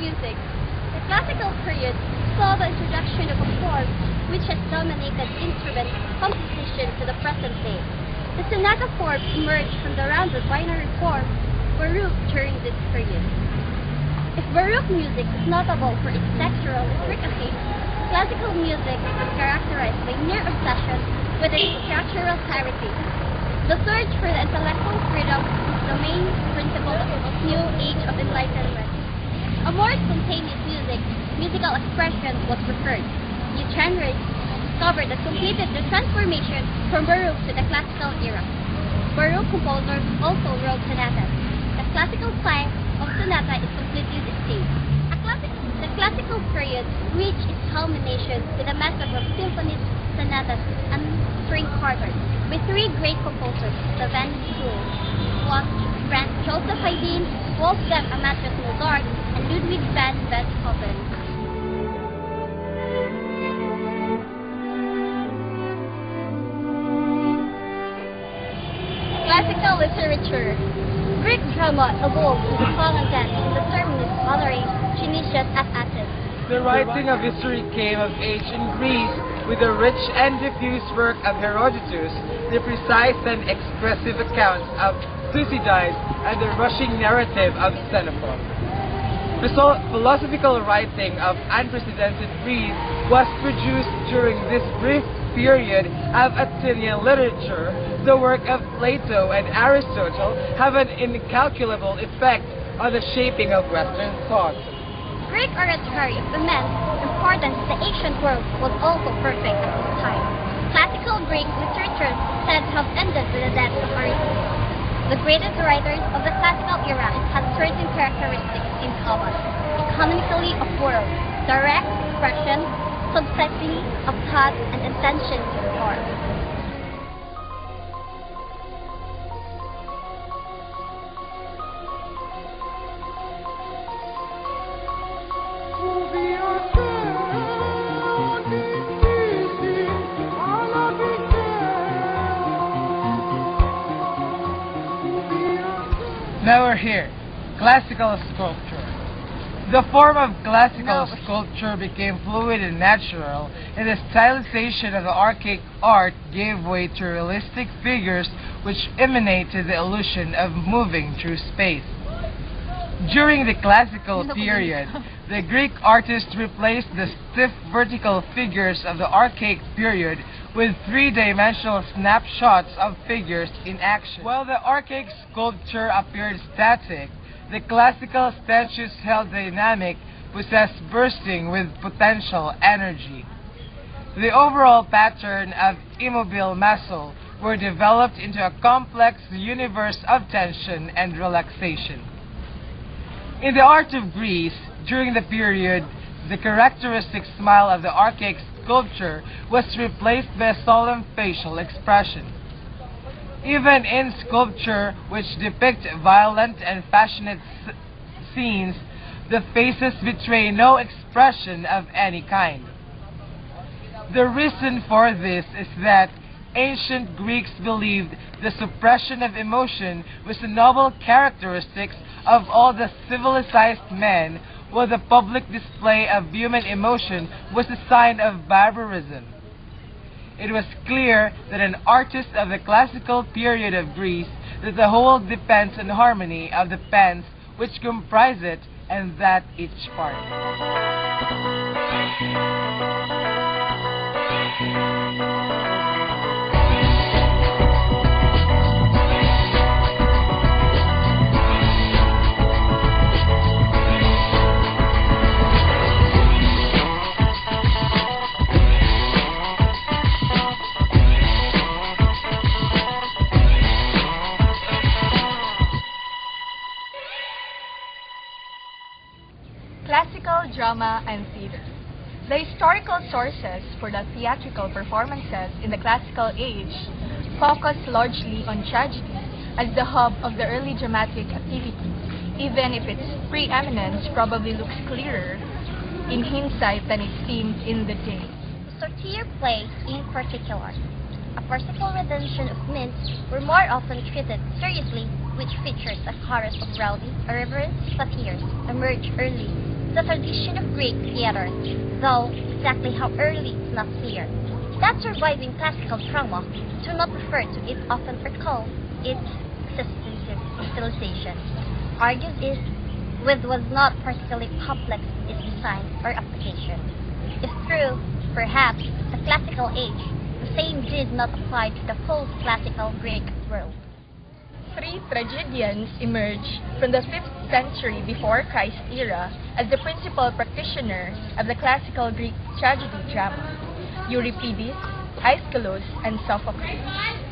music. The classical period saw the introduction of a form which has dominated instrument composition to the present day. The sonata form emerged from the rounded binary form Baroque during this period. If Baroque music is notable for its textural intricacy, classical music was characterized by near obsession with its structural clarity. The search for the intellectual freedom is the main principle of this new age of enlightenment. A more spontaneous musical expression was preferred. New genres discovered that completed the transformation from Baroque to the classical era. Baroque composers also wrote sonatas. The classical style of sonata is completely distinct. The classical period reached its culmination with a method of symphonies, sonatas, and string quartets by three great composers of the Venice school, Franz Joseph Haydn, Wolfgang Amadeus Mozart, and Ludwig van Beethoven. Classical literature. Greek drama evolved into song and dance in the terminus honoring Dionysius at Athens. The writing of history came of age in Greece with the rich and diffuse work of Herodotus, the precise and expressive accounts of Thucydides, and the rushing narrative of Xenophon. The philosophical writing of unprecedented breed was produced during this brief period of Athenian literature. The work of Plato and Aristotle have an incalculable effect on the shaping of Western thought. Greek oratory of immense importance in the ancient world was also perfect at this time. Classical Greek literature said to have ended with the death of Aristotle. The greatest writers of the classical era had certain characteristics in common: economically of words, direct expression, subtlety of thought, and intention to form. Now we're here. Classical sculpture. The form of classical sculpture became fluid and natural, and the stylization of the archaic art gave way to realistic figures which emanated the illusion of moving through space. During the classical period, the Greek artists replaced the stiff vertical figures of the archaic period with three-dimensional snapshots of figures in action. While the archaic sculpture appeared static, the classical statues held dynamic, possessed bursting with potential energy. The overall pattern of immobile muscle were developed into a complex universe of tension and relaxation. In the art of Greece, during the period, the characteristic smile of the archaic sculpture was replaced by a solemn facial expression. Even in sculpture which depict violent and passionate scenes, the faces betray no expression of any kind. The reason for this is that ancient Greeks believed the suppression of emotion was a noble characteristic of all the civilized men, while the public display of human emotion was a sign of barbarism. It was clear that an artist of the classical period of Greece that the whole depends on the harmony of the pens which comprise it and that each part. Classical drama and theater. The historical sources for the theatrical performances in the classical age focus largely on tragedy as the hub of the early dramatic activity, even if its preeminence probably looks clearer in hindsight than it seemed in the day. The Satyr plays, in particular, a partial redemption of myths, were more often treated seriously, which features a chorus of rowdy, irreverent satyrs emerged early. the tradition of Greek theater, though exactly how early is not clear. That surviving classical drama do not refer to it often recall its extensive utilization. Argues is with was not particularly complex in its design or application. If true, perhaps the classical age, the same did not apply to the post-classical Greek world. Three tragedians emerged from the 5th century before Christ era as the principal practitioners of the classical Greek tragedy drama: Euripides, Aeschylus, and Sophocles.